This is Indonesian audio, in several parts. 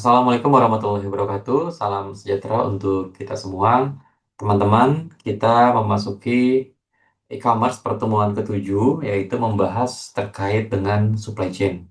Assalamualaikum warahmatullahi wabarakatuh. Salam sejahtera untuk kita semua. Teman-teman, kita memasuki e-commerce pertemuan ketujuh, yaitu membahas terkait dengan supply chain.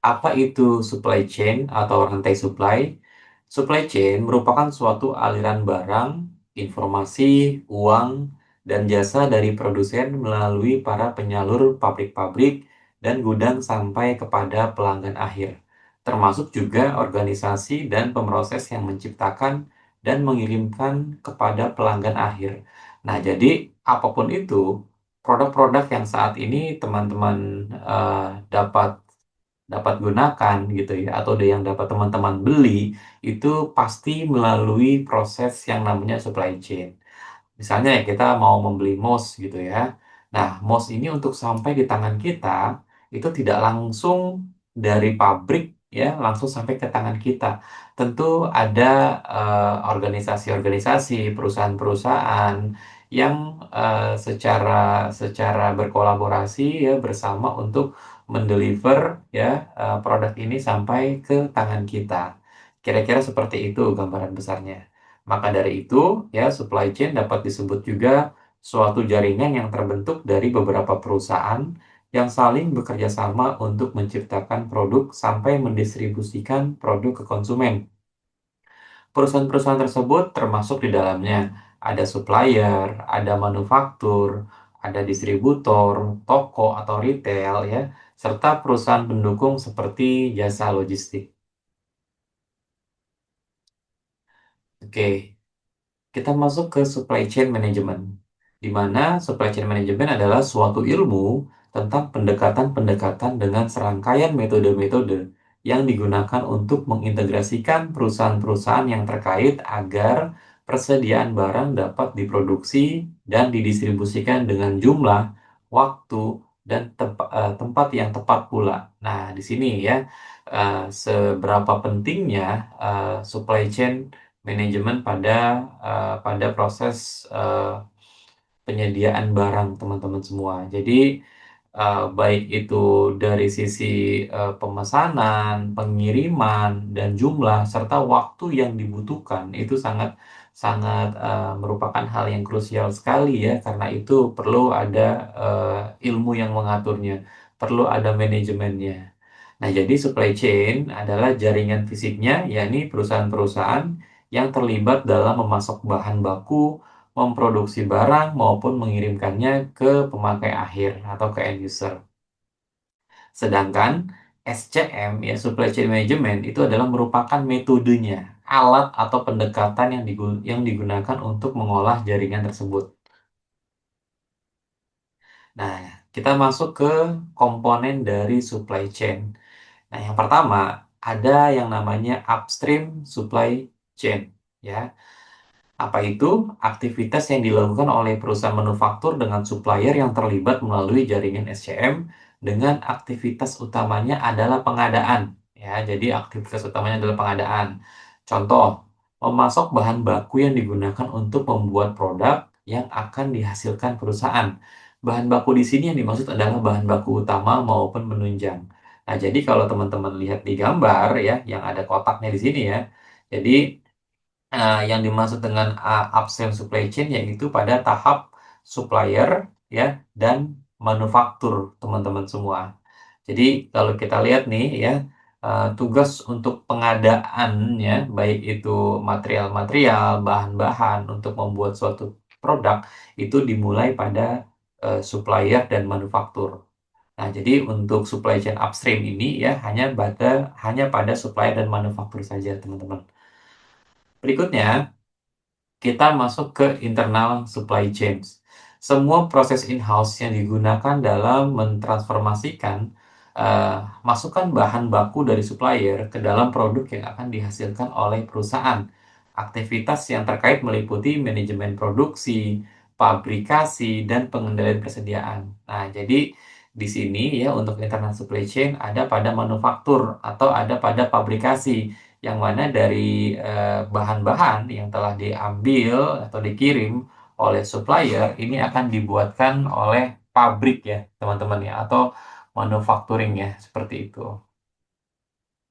Apa itu supply chain atau rantai supply? Supply chain merupakan suatu aliran barang, informasi, uang, dan jasa dari produsen melalui para penyalur pabrik-pabrik dan gudang sampai kepada pelanggan akhir, termasuk juga organisasi dan pemroses yang menciptakan dan mengirimkan kepada pelanggan akhir. Nah, jadi apapun itu, produk-produk yang saat ini teman-teman dapat dapat gunakan gitu ya atau yang dapat teman-teman beli itu pasti melalui proses yang namanya supply chain. Misalnya ya kita mau membeli mouse gitu ya. Nah, mouse ini untuk sampai di tangan kita itu tidak langsung dari pabrik ya, langsung sampai ke tangan kita. Tentu ada organisasi-organisasi, perusahaan-perusahaan yang secara secara berkolaborasi ya bersama untuk mendeliver ya produk ini sampai ke tangan kita. Kira-kira seperti itu gambaran besarnya. Maka dari itu, ya, supply chain dapat disebut juga suatu jaringan yang terbentuk dari beberapa perusahaan yang saling bekerja sama untuk menciptakan produk sampai mendistribusikan produk ke konsumen. Perusahaan-perusahaan tersebut termasuk di dalamnya ada supplier, ada manufaktur, ada distributor, toko atau retail ya, serta perusahaan pendukung seperti jasa logistik. Oke, kita masuk ke supply chain management, di mana supply chain management adalah suatu ilmu tentang pendekatan-pendekatan dengan serangkaian metode-metode yang digunakan untuk mengintegrasikan perusahaan-perusahaan yang terkait agar persediaan barang dapat diproduksi dan didistribusikan dengan jumlah, waktu, dan tempat yang tepat pula. Nah, di sini ya, seberapa pentingnya supply chain manajemen pada proses penyediaan barang teman-teman semua. Jadi baik itu dari sisi pemesanan, pengiriman, dan jumlah serta waktu yang dibutuhkan itu sangat sangat merupakan hal yang krusial sekali ya karena itu perlu ada ilmu yang mengaturnya, perlu ada manajemennya. Nah, jadi supply chain adalah jaringan fisiknya, yakni perusahaan-perusahaan yang terlibat dalam memasok bahan baku, memproduksi barang, maupun mengirimkannya ke pemakai akhir atau ke end user. Sedangkan SCM, ya Supply Chain Management, itu adalah merupakan metodenya, alat atau pendekatan yang digunakan untuk mengolah jaringan tersebut. Nah, kita masuk ke komponen dari supply chain. Nah, yang pertama ada yang namanya upstream supply chain, ya. Apa itu? Aktivitas yang dilakukan oleh perusahaan manufaktur dengan supplier yang terlibat melalui jaringan SCM dengan aktivitas utamanya adalah pengadaan. Ya, jadi aktivitas utamanya adalah pengadaan. Contoh, memasok bahan baku yang digunakan untuk membuat produk yang akan dihasilkan perusahaan. Bahan baku di sini yang dimaksud adalah bahan baku utama maupun penunjang. Nah, jadi kalau teman-teman lihat di gambar ya, yang ada kotaknya di sini ya. Jadi yang dimaksud dengan upstream supply chain yaitu pada tahap supplier ya dan manufaktur teman-teman semua. Jadi kalau kita lihat nih ya tugas untuk pengadaannya baik itu material-material, bahan-bahan untuk membuat suatu produk itu dimulai pada supplier dan manufaktur. Nah, jadi untuk supply chain upstream ini ya hanya pada supplier dan manufaktur saja, teman-teman. Berikutnya, kita masuk ke internal supply chain. Semua proses in-house yang digunakan dalam mentransformasikan masukan bahan baku dari supplier ke dalam produk yang akan dihasilkan oleh perusahaan. Aktivitas yang terkait meliputi manajemen produksi, pabrikasi, dan pengendalian persediaan. Nah, jadi di sini ya untuk internal supply chain ada pada manufaktur atau ada pada pabrikasi yang mana dari bahan-bahan yang telah diambil atau dikirim oleh supplier ini akan dibuatkan oleh pabrik ya teman-teman ya atau manufacturing ya, seperti itu.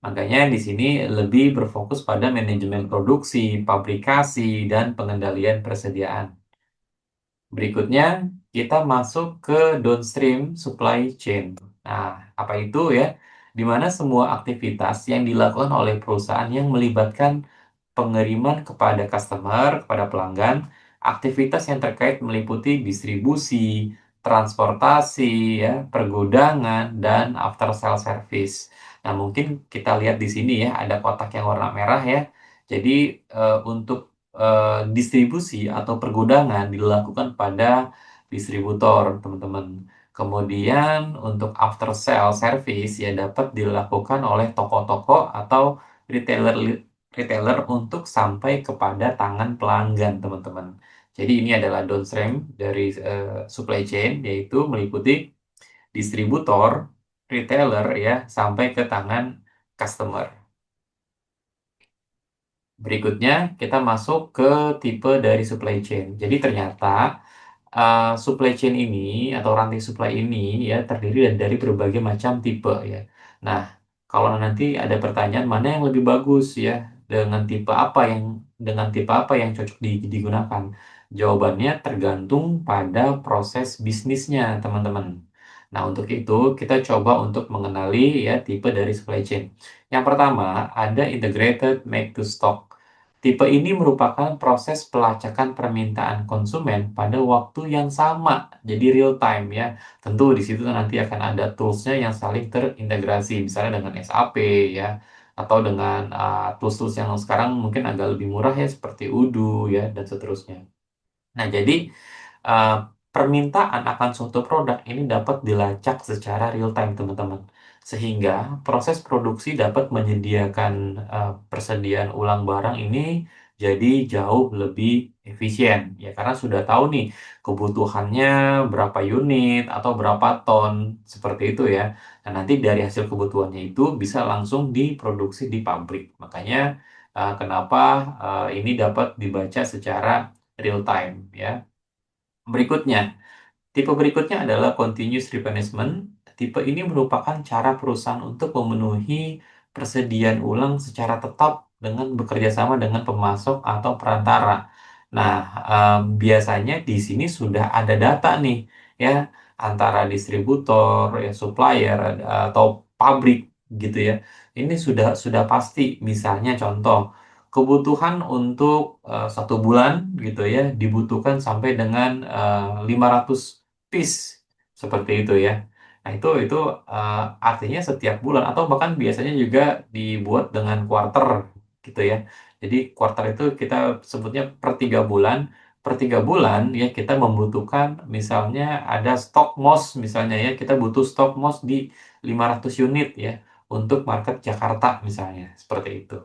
Makanya di sini lebih berfokus pada manajemen produksi, pabrikasi, dan pengendalian persediaan. Berikutnya, kita masuk ke downstream supply chain. Nah, apa itu ya? Di mana semua aktivitas yang dilakukan oleh perusahaan yang melibatkan pengiriman kepada customer, kepada pelanggan, aktivitas yang terkait meliputi distribusi, transportasi, ya, pergudangan, dan after sale service. Nah, mungkin kita lihat di sini ya, ada kotak yang warna merah ya. Jadi, untuk distribusi atau pergudangan dilakukan pada distributor, teman-teman. Kemudian untuk after sale service ya dapat dilakukan oleh toko-toko atau retailer retailer untuk sampai kepada tangan pelanggan, teman-teman. Jadi ini adalah downstream dari supply chain, yaitu meliputi distributor, retailer ya, sampai ke tangan customer. Berikutnya, kita masuk ke tipe dari supply chain. Jadi ternyata supply chain ini atau rantai supply ini ya terdiri dari berbagai macam tipe ya. Nah, kalau nanti ada pertanyaan mana yang lebih bagus ya dengan tipe apa yang cocok digunakan? Jawabannya tergantung pada proses bisnisnya, teman-teman. Nah, untuk itu kita coba untuk mengenali ya tipe dari supply chain. Yang pertama, ada integrated make to stock. Tipe ini merupakan proses pelacakan permintaan konsumen pada waktu yang sama, jadi real time ya. Tentu di situ nanti akan ada tools-nya yang saling terintegrasi, misalnya dengan SAP ya, atau dengan tools-tools yang sekarang mungkin agak lebih murah ya, seperti Odoo ya, dan seterusnya. Nah, jadi uh, permintaan akan suatu produk ini dapat dilacak secara real time, teman-teman. Sehingga proses produksi dapat menyediakan persediaan ulang barang ini jadi jauh lebih efisien. Ya, karena sudah tahu nih kebutuhannya berapa unit atau berapa ton, seperti itu ya. Nah, nanti dari hasil kebutuhannya itu bisa langsung diproduksi di pabrik. Makanya kenapa ini dapat dibaca secara real time ya. Berikutnya, tipe berikutnya adalah continuous replenishment. Tipe ini merupakan cara perusahaan untuk memenuhi persediaan ulang secara tetap dengan bekerja sama dengan pemasok atau perantara. Nah, biasanya di sini sudah ada data nih ya antara distributor, ya supplier atau pabrik gitu ya. Ini sudah pasti. Misalnya contoh kebutuhan untuk 1 bulan gitu ya dibutuhkan sampai dengan 500 piece seperti itu ya. Nah itu artinya setiap bulan atau bahkan biasanya juga dibuat dengan quarter gitu ya. Jadi quarter itu kita sebutnya per 3 bulan. Per 3 bulan ya kita membutuhkan misalnya ada stok MOS misalnya ya kita butuh stok MOS di 500 unit ya untuk market Jakarta misalnya seperti itu.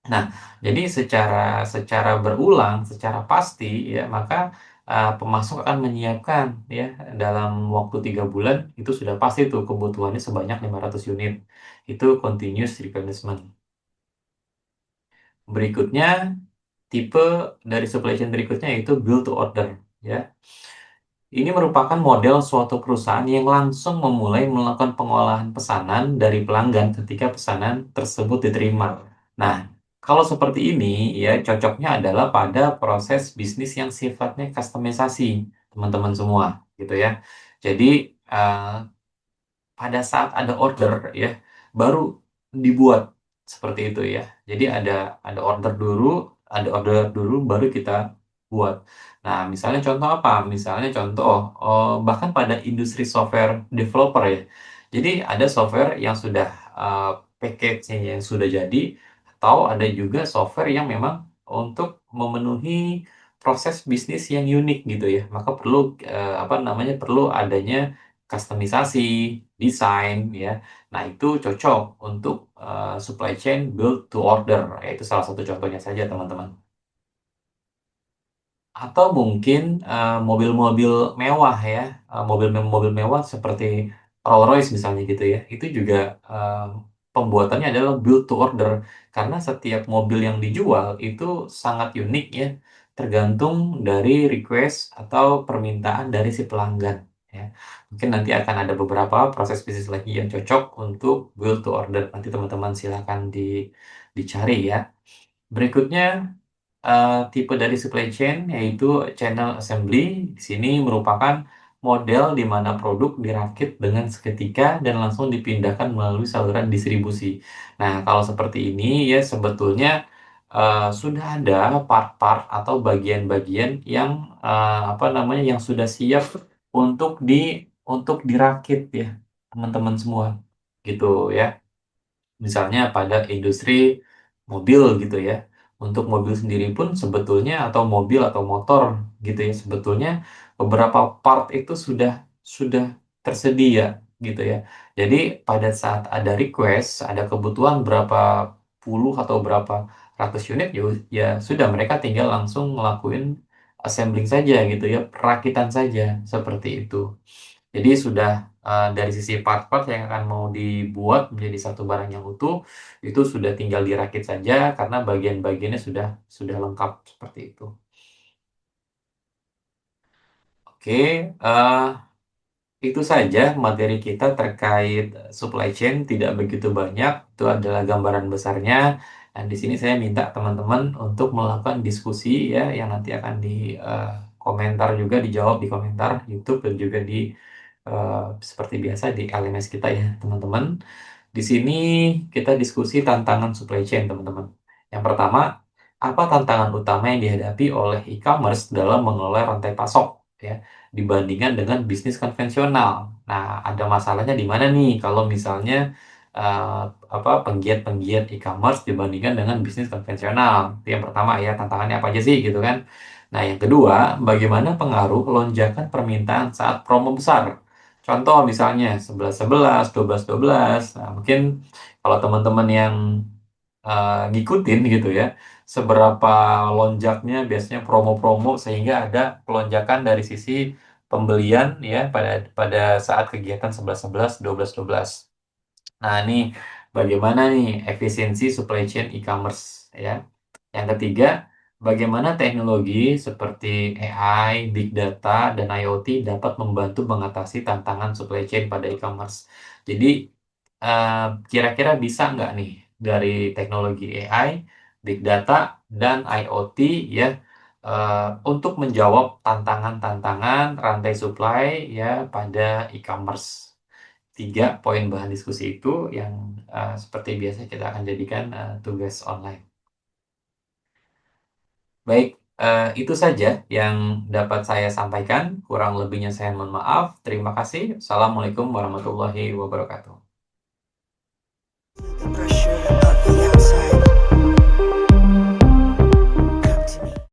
Nah, jadi secara secara berulang, secara pasti ya, maka pemasok akan menyiapkan ya dalam waktu 3 bulan itu sudah pasti tuh kebutuhannya sebanyak 500 unit. Itu continuous replenishment. Berikutnya tipe dari supply chain berikutnya yaitu build to order ya. Ini merupakan model suatu perusahaan yang langsung memulai melakukan pengolahan pesanan dari pelanggan ketika pesanan tersebut diterima. Nah, kalau seperti ini, ya cocoknya adalah pada proses bisnis yang sifatnya customisasi, teman-teman semua, gitu ya. Jadi, eh, pada saat ada order ya baru dibuat seperti itu ya. Jadi ada order dulu baru kita buat. Nah, misalnya contoh apa? Misalnya contoh bahkan pada industri software developer ya. Jadi ada software yang sudah uh, package-nya yang sudah jadi atau ada juga software yang memang untuk memenuhi proses bisnis yang unik gitu ya. Maka perlu apa namanya perlu adanya customisasi, desain ya. Nah, itu cocok untuk supply chain build to order. Ya, itu salah satu contohnya saja, teman-teman. Atau mungkin mobil-mobil mewah ya, mobil-mobil mewah seperti Rolls-Royce misalnya gitu ya. Itu juga pembuatannya adalah build to order karena setiap mobil yang dijual itu sangat unik ya, tergantung dari request atau permintaan dari si pelanggan. ya. Mungkin nanti akan ada beberapa proses bisnis lagi yang cocok untuk build to order. Nanti teman-teman silakan dicari ya. Berikutnya tipe dari supply chain yaitu channel assembly. Di sini merupakan model di mana produk dirakit dengan seketika dan langsung dipindahkan melalui saluran distribusi. Nah, kalau seperti ini ya sebetulnya sudah ada part-part atau bagian-bagian yang apa namanya yang sudah siap untuk dirakit ya, teman-teman semua. Gitu ya. Misalnya pada industri mobil gitu ya. Untuk mobil sendiri pun sebetulnya atau mobil atau motor gitu ya, sebetulnya beberapa part itu sudah tersedia gitu ya. Jadi pada saat ada request, ada kebutuhan berapa puluh atau berapa ratus unit ya, ya sudah mereka tinggal langsung ngelakuin assembling saja gitu ya, perakitan saja seperti itu. Jadi sudah dari sisi part-part yang akan mau dibuat menjadi satu barang yang utuh, itu sudah tinggal dirakit saja karena bagian-bagiannya sudah lengkap seperti itu. Oke, itu saja materi kita terkait supply chain, tidak begitu banyak. Itu adalah gambaran besarnya. Dan di sini saya minta teman-teman untuk melakukan diskusi ya, yang nanti akan di komentar juga, dijawab di komentar YouTube dan juga di seperti biasa di LMS kita ya, teman-teman. Di sini kita diskusi tantangan supply chain, teman-teman. Yang pertama, apa tantangan utama yang dihadapi oleh e-commerce dalam mengelola rantai pasok ya dibandingkan dengan bisnis konvensional. Nah, ada masalahnya di mana nih kalau misalnya penggiat-penggiat e-commerce dibandingkan dengan bisnis konvensional. Itu yang pertama ya, tantangannya apa aja sih gitu kan. Nah, yang kedua, bagaimana pengaruh lonjakan permintaan saat promo besar? Contoh misalnya 11-11, 12-12. Nah, mungkin kalau teman-teman yang ngikutin gitu ya, seberapa lonjaknya biasanya promo-promo sehingga ada pelonjakan dari sisi pembelian ya pada saat kegiatan 11-11, 12-12. Nah, ini bagaimana nih efisiensi supply chain e-commerce ya. Yang ketiga, bagaimana teknologi seperti AI, Big Data, dan IoT dapat membantu mengatasi tantangan supply chain pada e-commerce. Jadi, eh, kira-kira bisa nggak nih dari teknologi AI, Big Data, dan IoT ya untuk menjawab tantangan-tantangan rantai supply ya pada e-commerce. Tiga poin bahan diskusi itu yang seperti biasa kita akan jadikan tugas online. Baik, itu saja yang dapat saya sampaikan. Kurang lebihnya saya mohon maaf. Terima kasih. Assalamualaikum warahmatullahi wabarakatuh.